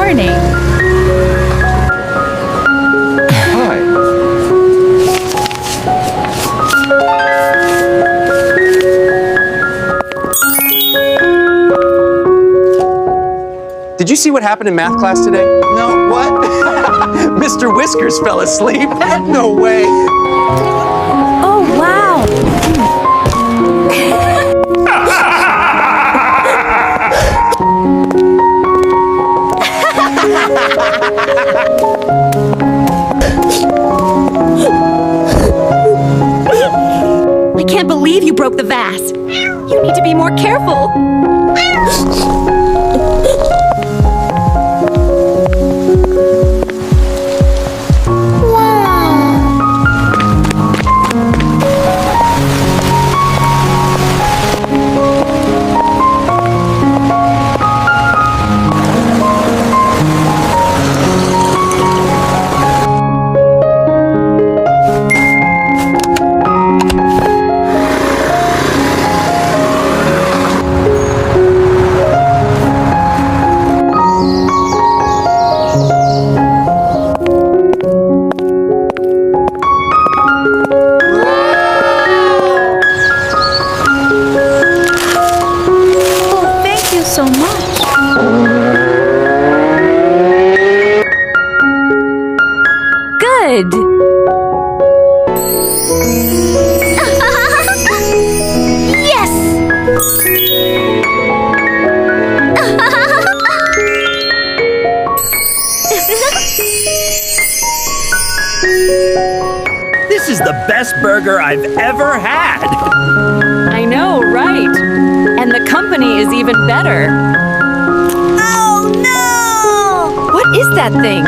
morning. Hi. Did you see what happened in math class today? No, what? Mr. Whiskers fell asleep. No way. Oh, wow. I can't believe you broke the vase. You need to be more careful. Oh, thank you so much. Good. Yes! This is the best burger I've ever had. I know, right? And the company is even better. Oh, no! What is that thing?